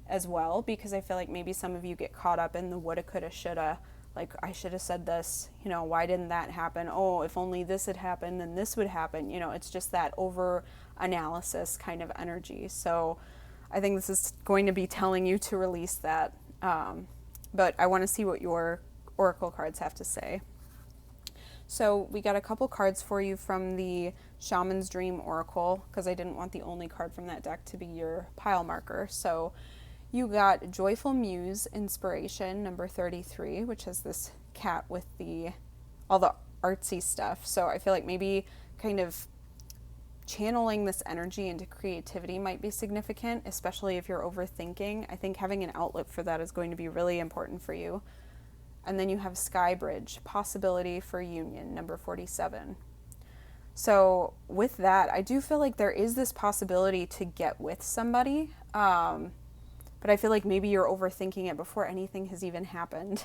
as well, because I feel like maybe some of you get caught up in the woulda, coulda, shoulda. Like, I should have said this, you know, why didn't that happen? Oh, if only this had happened, then this would happen. You know, it's just that over analysis kind of energy. So I think this is going to be telling you to release that. But I want to see what your oracle cards have to say. So we got a couple cards for you from the Shaman's Dream Oracle, because I didn't want the only card from that deck to be your pile marker. So you got Joyful Muse Inspiration, number 33, which has this cat with all the artsy stuff. So I feel like maybe kind of channeling this energy into creativity might be significant, especially if you're overthinking. I think having an outlet for that is going to be really important for you. And then you have Sky Bridge, possibility for union, number 47. So with that, I do feel like there is this possibility to get with somebody. But I feel like maybe you're overthinking it before anything has even happened.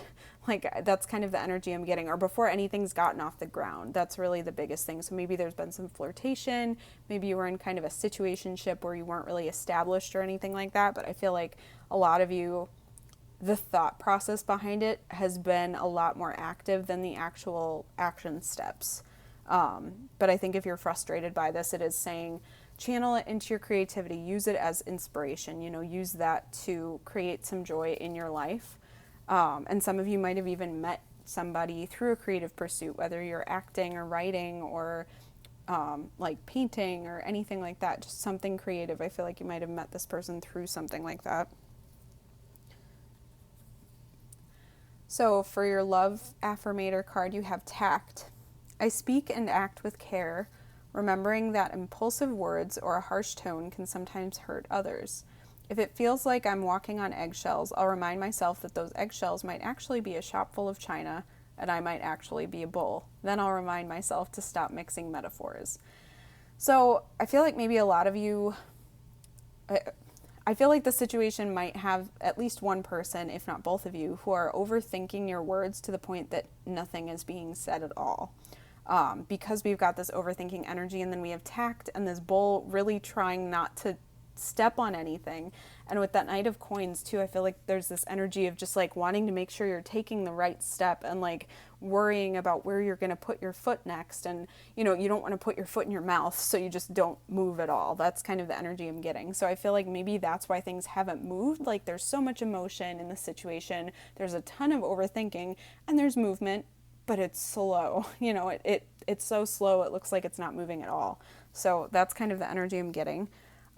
Like, that's kind of the energy I'm getting, or before anything's gotten off the ground. That's really the biggest thing. So maybe there's been some flirtation. Maybe you were in kind of a situationship where you weren't really established or anything like that. But I feel like a lot of you, the thought process behind it has been a lot more active than the actual action steps. But I think if you're frustrated by this, it is saying, channel it into your creativity, use it as inspiration, use that to create some joy in your life. And some of you might have even met somebody through a creative pursuit, whether you're acting or writing or like painting or anything like that, just something creative. I feel like you might have met this person through something like that. So for your love affirmator card, you have tact. I speak and act with care, remembering that impulsive words or a harsh tone can sometimes hurt others. If it feels like I'm walking on eggshells, I'll remind myself that those eggshells might actually be a shop full of china and I might actually be a bull. Then I'll remind myself to stop mixing metaphors. So I feel like maybe a lot of you, I feel like the situation might have at least one person, if not both of you, who are overthinking your words to the point that nothing is being said at all. Because we've got this overthinking energy, and then we have tact and this bull really trying not to step on anything. And with that Knight of Coins too, I feel like there's this energy of just like wanting to make sure you're taking the right step and like worrying about where you're going to put your foot next. And you don't want to put your foot in your mouth, so you just don't move at all. That's kind of the energy I'm getting. So I feel like maybe that's why things haven't moved. Like, there's so much emotion in the situation, there's a ton of overthinking, and there's movement, but it's slow. It's so slow, it looks like it's not moving at all. So that's kind of the energy I'm getting.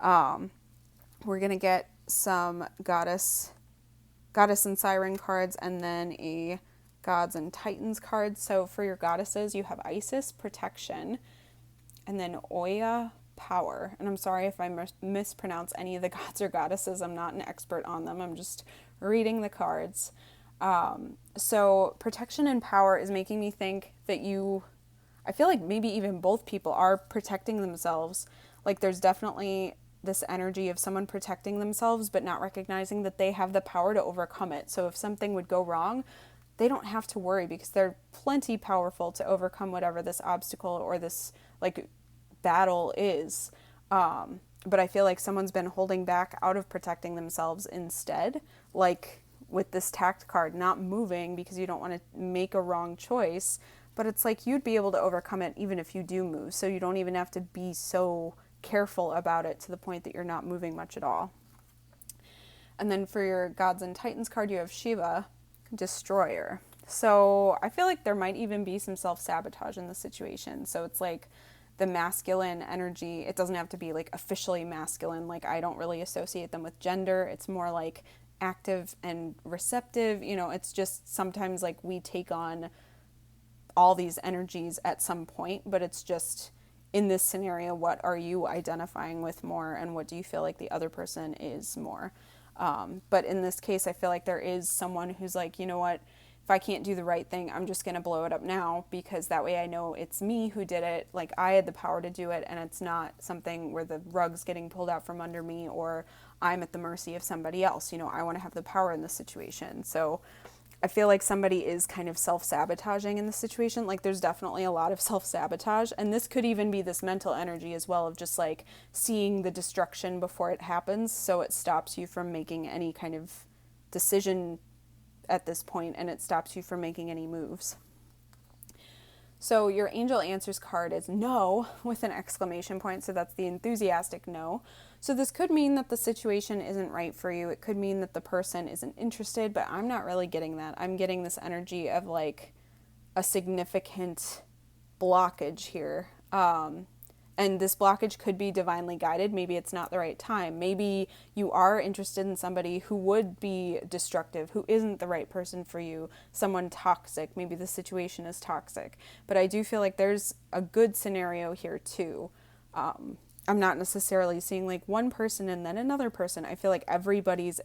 We're going to get some goddess and siren cards, and then a gods and titans card. So for your goddesses, you have Isis, protection, and then Oya, power. And I'm sorry if I mispronounce any of the gods or goddesses. I'm not an expert on them. I'm just reading the cards. So protection and power is making me think that I feel like maybe even both people are protecting themselves. Like, there's definitely this energy of someone protecting themselves, but not recognizing that they have the power to overcome it. So if something would go wrong, they don't have to worry because they're plenty powerful to overcome whatever this obstacle or this like battle is. But I feel like someone's been holding back out of protecting themselves instead, like with this tact card, not moving because you don't want to make a wrong choice, but it's like you'd be able to overcome it even if you do move, so you don't even have to be so careful about it to the point that you're not moving much at all. And then for your gods and titans card, you have Shiva, destroyer. So I feel like there might even be some self-sabotage in the situation. So it's like the masculine energy, it doesn't have to be like officially masculine, like I don't really associate them with gender. It's more like active and receptive. It's just sometimes like we take on all these energies at some point, but it's just in this scenario, what are you identifying with more, and what do you feel like the other person is more? But in this case, I feel like there is someone who's like, you know what, if I can't do the right thing, I'm just going to blow it up now, because that way I know it's me who did it. Like, I had the power to do it, and it's not something where the rug's getting pulled out from under me or I'm at the mercy of somebody else. I want to have the power in this situation. So I feel like somebody is kind of self-sabotaging in this situation. Like, there's definitely a lot of self-sabotage, and this could even be this mental energy as well of just like seeing the destruction before it happens, so it stops you from making any kind of decision at this point, and it stops you from making any moves. So your angel answers card is no, with an exclamation point. So that's the enthusiastic no. So this could mean that the situation isn't right for you. It could mean that the person isn't interested, but I'm not really getting that. I'm getting this energy of like a significant blockage here. And this blockage could be divinely guided. Maybe it's not the right time. Maybe you are interested in somebody who would be destructive, who isn't the right person for you, someone toxic. Maybe the situation is toxic. But I do feel like there's a good scenario here too. I'm not necessarily seeing like one person and then another person. I feel like everybody's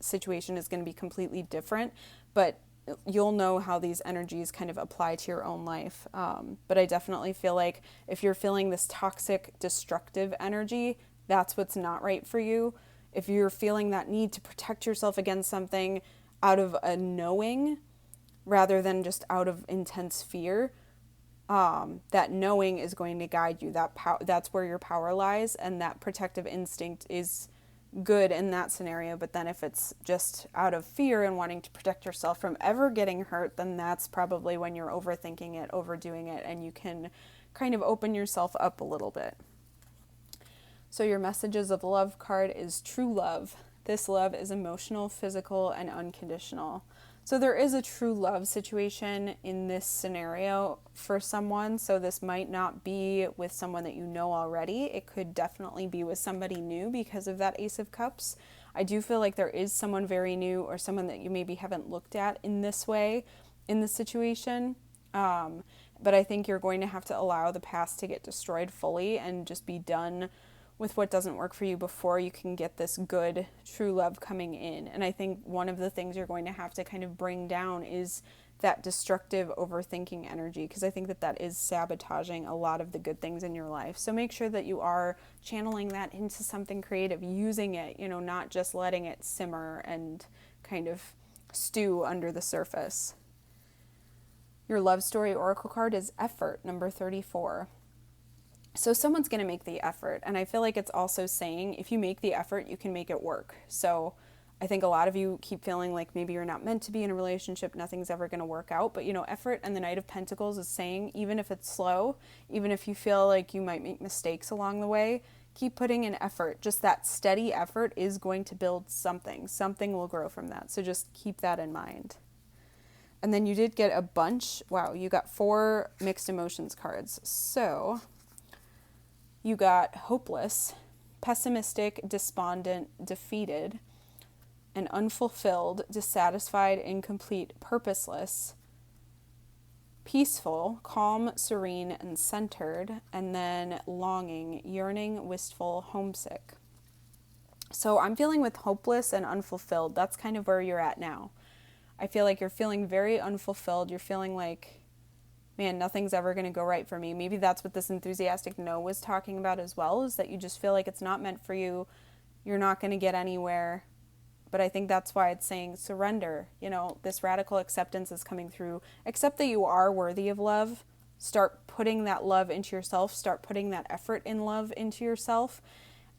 situation is going to be completely different, but you'll know how these energies kind of apply to your own life. But I definitely feel like if you're feeling this toxic, destructive energy, that's what's not right for you. If you're feeling that need to protect yourself against something out of a knowing rather than just out of intense fear, that knowing is going to guide you. That's where your power lies, and that protective instinct is good in that scenario. But then if it's just out of fear and wanting to protect yourself from ever getting hurt, then that's probably when you're overthinking it, overdoing it, and you can kind of open yourself up a little bit. So your messages of love card is true love. This love is emotional, physical, and unconditional. So there is a true love situation in this scenario for someone. So this might not be with someone that you know already. It could definitely be with somebody new because of that Ace of Cups. I do feel like there is someone very new or someone that you maybe haven't looked at in this way in this situation. But I think you're going to have to allow the past to get destroyed fully and just be done with what doesn't work for you before you can get this good, true love coming in. And I think one of the things you're going to have to kind of bring down is that destructive overthinking energy, because I think that that is sabotaging a lot of the good things in your life. So make sure that you are channeling that into something creative, using it, not just letting it simmer and kind of stew under the surface. Your love story oracle card is effort, number 34. So someone's going to make the effort. And I feel like it's also saying if you make the effort, you can make it work. So I think a lot of you keep feeling like maybe you're not meant to be in a relationship, nothing's ever going to work out. But, effort and the Knight of Pentacles is saying even if it's slow, even if you feel like you might make mistakes along the way, keep putting in effort. Just that steady effort is going to build something. Something will grow from that. So just keep that in mind. And then you did get a bunch. Wow, you got 4 mixed emotions cards. So you got hopeless, pessimistic, despondent, defeated, and unfulfilled, dissatisfied, incomplete, purposeless, peaceful, calm, serene, and centered, and then longing, yearning, wistful, homesick. So I'm feeling with hopeless and unfulfilled. That's kind of where you're at now. I feel like you're feeling very unfulfilled. You're feeling like, man, nothing's ever going to go right for me. Maybe that's what this enthusiastic no was talking about as well, is that you just feel like it's not meant for you. You're not going to get anywhere. But I think that's why it's saying surrender. This radical acceptance is coming through. Accept that you are worthy of love. Start putting that love into yourself. Start putting that effort in love into yourself.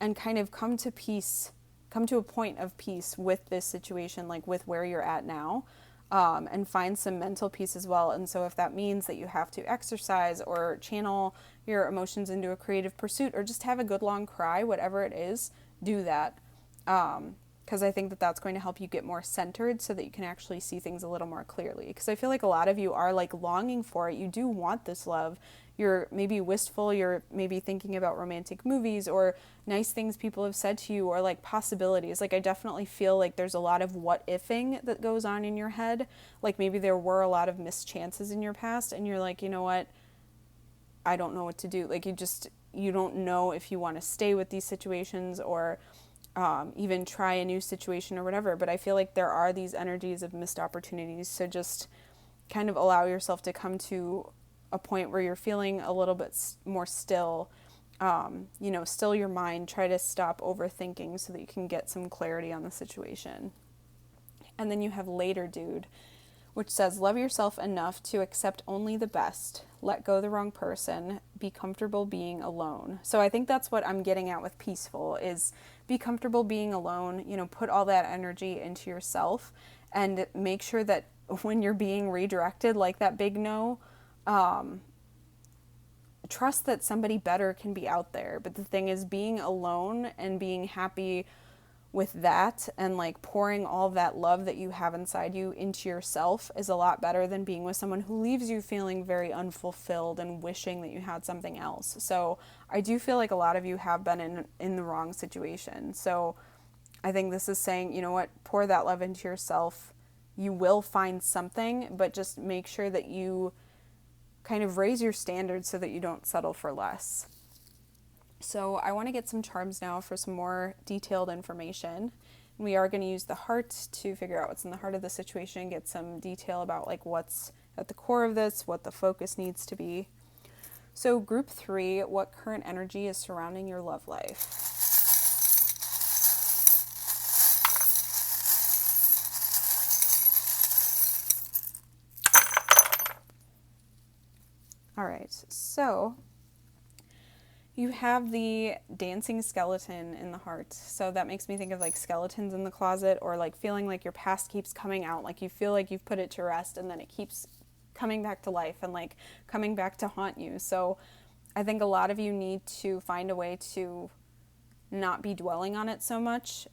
And kind of come to peace. Come to a point of peace with this situation, like with where you're at now. And find some mental peace as well. And so if that means that you have to exercise or channel your emotions into a creative pursuit or just have a good long cry, whatever it is, do that. Because I think that that's going to help you get more centered so that you can actually see things a little more clearly. Because I feel like a lot of you are like longing for it. You do want this love. You're maybe wistful. You're maybe thinking about romantic movies or nice things people have said to you or like possibilities. Like I definitely feel like there's a lot of what ifing that goes on in your head. Like maybe there were a lot of missed chances in your past and you're like, you know what? I don't know what to do. Like you don't know if you want to stay with these situations or even try a new situation or whatever. But I feel like there are these energies of missed opportunities. So just kind of allow yourself to come to a point where you're feeling a little bit more still, still your mind. Try to stop overthinking so that you can get some clarity on the situation. And then you have later, dude, which says, love yourself enough to accept only the best, let go the wrong person, be comfortable being alone. So I think that's what I'm getting at with peaceful is be comfortable being alone, put all that energy into yourself and make sure that when you're being redirected like that big no, trust that somebody better can be out there. But the thing is being alone and being happy with that, and like pouring all that love that you have inside you into yourself is a lot better than being with someone who leaves you feeling very unfulfilled and wishing that you had something else. So I do feel like a lot of you have been in the wrong situation. So I think this is saying, you know what, pour that love into yourself. You will find something, but just make sure that you kind of raise your standards so that you don't settle for less. So I want to get some charms now for some more detailed information. We are going to use the heart to figure out what's in the heart of the situation, get some detail about like what's at the core of this, what the focus needs to be. So group 3, what current energy is surrounding your love life? All right, so you have the dancing skeleton in the heart. So that makes me think of like skeletons in the closet, or like feeling like your past keeps coming out, like you feel like you've put it to rest and then it keeps coming back to life and like coming back to haunt you. So I think a lot of you need to find a way to not be dwelling on it so much.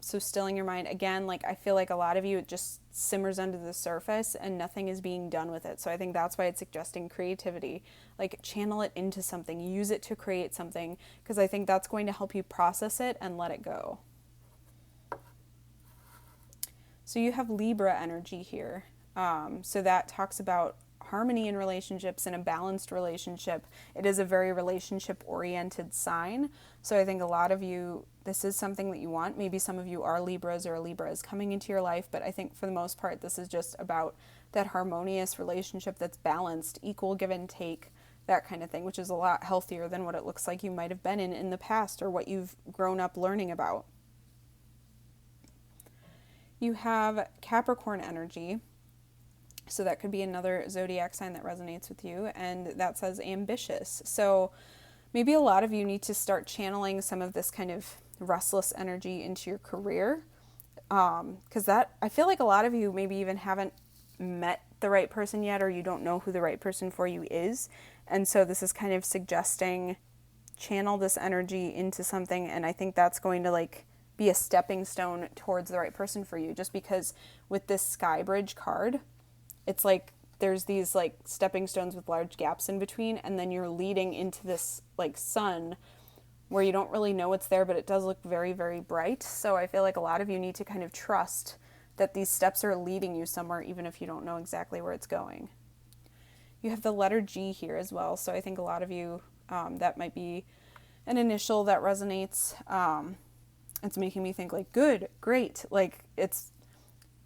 So stilling your mind. Again, like I feel like a lot of you, it just simmers under the surface and nothing is being done with it. So I think that's why it's suggesting creativity. Like channel it into something, use it to create something, because I think that's going to help you process it and let it go. So you have Libra energy here. So that talks about harmony in relationships and a balanced relationship. It is a very relationship-oriented sign. So I think a lot of you, this is something that you want. Maybe some of you are Libras or a Libra is coming into your life, but I think for the most part, this is just about that harmonious relationship that's balanced, equal give and take, that kind of thing, which is a lot healthier than what it looks like you might have been in the past or what you've grown up learning about. You have Capricorn energy. So that could be another zodiac sign that resonates with you, and that says ambitious. So maybe a lot of you need to start channeling some of this kind of restless energy into your career, because that, I feel like a lot of you maybe even haven't met the right person yet, or you don't know who the right person for you is, and so this is kind of suggesting channel this energy into something, and I think that's going to like be a stepping stone towards the right person for you, just because with this Sky Bridge card, it's like there's these like stepping stones with large gaps in between, and then you're leading into this like sun where you don't really know what's there, but it does look very, very bright. So I feel like a lot of you need to kind of trust that these steps are leading you somewhere, even if you don't know exactly where it's going. You have the letter G here as well. So I think a lot of you, that might be an initial that resonates. It's making me think like good, great. Like it's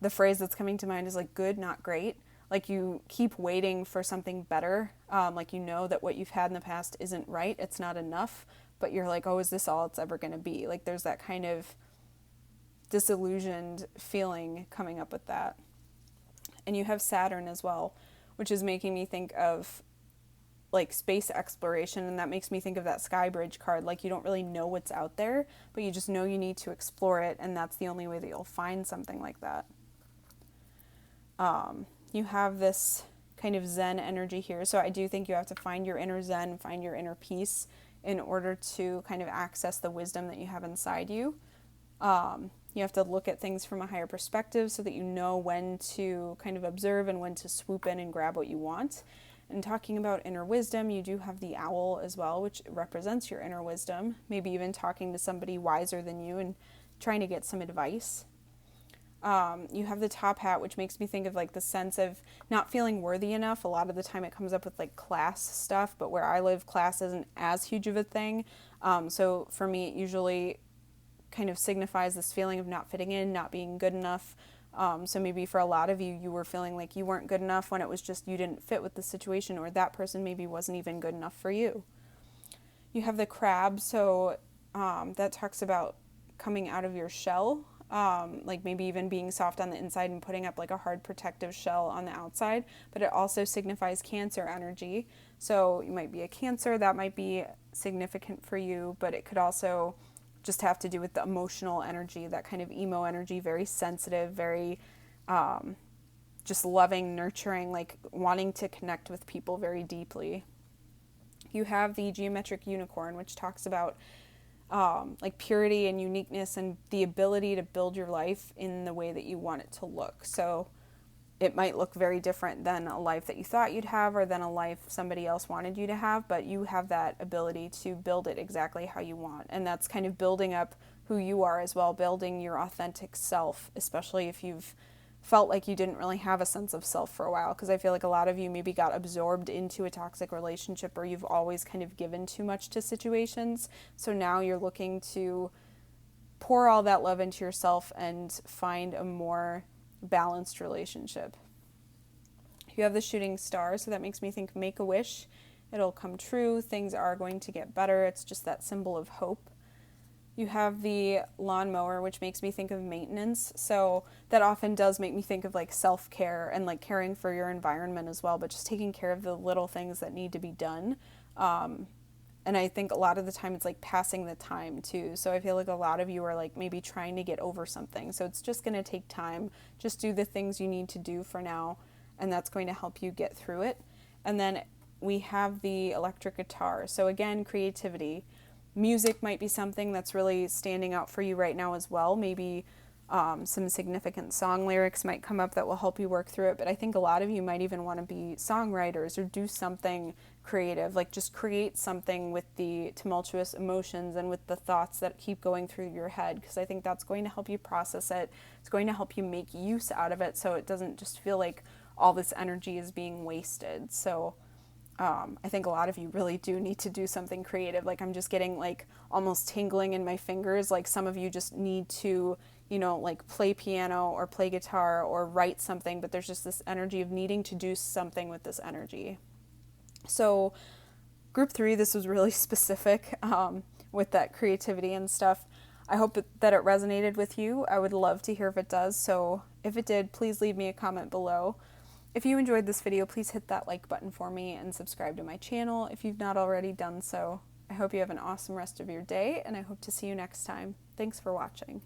the phrase that's coming to mind is like good, not great. Like you keep waiting for something better. Like you know that what you've had in the past isn't right. It's not enough. But you're like, oh, is this all it's ever going to be? Like there's that kind of disillusioned feeling coming up with that. And you have Saturn as well, which is making me think of like space exploration. And that makes me think of that Sky Bridge card. Like you don't really know what's out there, but you just know you need to explore it. And that's the only way that you'll find something like that. You have this kind of Zen energy here. So I do think you have to find your inner Zen, find your inner peace in order to kind of access the wisdom that you have inside you. You have to look at things from a higher perspective so that you know when to kind of observe and when to swoop in and grab what you want. And talking about inner wisdom, you do have the owl as well, which represents your inner wisdom. Maybe even talking to somebody wiser than you and trying to get some advice. You have the top hat, which makes me think of like the sense of not feeling worthy enough. A lot of the time it comes up with like class stuff, but where I live, class isn't as huge of a thing. So for me, it usually kind of signifies this feeling of not fitting in, not being good enough. So maybe for a lot of you, you were feeling like you weren't good enough when it was just you didn't fit with the situation, or that person maybe wasn't even good enough for you. You have the crab, so that talks about coming out of your shell. Like maybe even being soft on the inside and putting up like a hard protective shell on the outside, but it also signifies Cancer energy. So you might be a Cancer, that might be significant for you, but it could also just have to do with the emotional energy, that kind of emo energy, very sensitive, very just loving, nurturing, like wanting to connect with people very deeply. You have the geometric unicorn, which talks about like purity and uniqueness and the ability to build your life in the way that you want it to look. So it might look very different than a life that you thought you'd have or than a life somebody else wanted you to have, but you have that ability to build it exactly how you want. And that's kind of building up who you are as well, building your authentic self, especially if you've felt like you didn't really have a sense of self for a while, because I feel like a lot of you maybe got absorbed into a toxic relationship, or you've always kind of given too much to situations. So now you're looking to pour all that love into yourself and find a more balanced relationship. You have the shooting star, so that makes me think make a wish. It'll come true. Things are going to get better. It's just that symbol of hope. You have the lawnmower, which makes me think of maintenance. So that often does make me think of like self-care and like caring for your environment as well, but just taking care of the little things that need to be done. And I think a lot of the time it's like passing the time too. So I feel like a lot of you are like maybe trying to get over something. So it's just going to take time. Just do the things you need to do for now, and that's going to help you get through it. And then we have the electric guitar. So again, creativity. Music might be something that's really standing out for you right now as well. Maybe some significant song lyrics might come up that will help you work through it. But I think a lot of you might even want to be songwriters or do something creative, like just create something with the tumultuous emotions and with the thoughts that keep going through your head, because I think that's going to help you process it. It's going to help you make use out of it so it doesn't just feel like all this energy is being wasted. So I think a lot of you really do need to do something creative. Like I'm just getting like almost tingling in my fingers. Like some of you just need to, you know, like play piano or play guitar or write something, but there's just this energy of needing to do something with this energy. So group 3, this was really specific with that creativity and stuff. I hope that it resonated with you. I would love to hear if it does. So if it did, please leave me a comment below. If you enjoyed this video, please hit that like button for me and subscribe to my channel if you've not already done so. I hope you have an awesome rest of your day, and I hope to see you next time. Thanks for watching.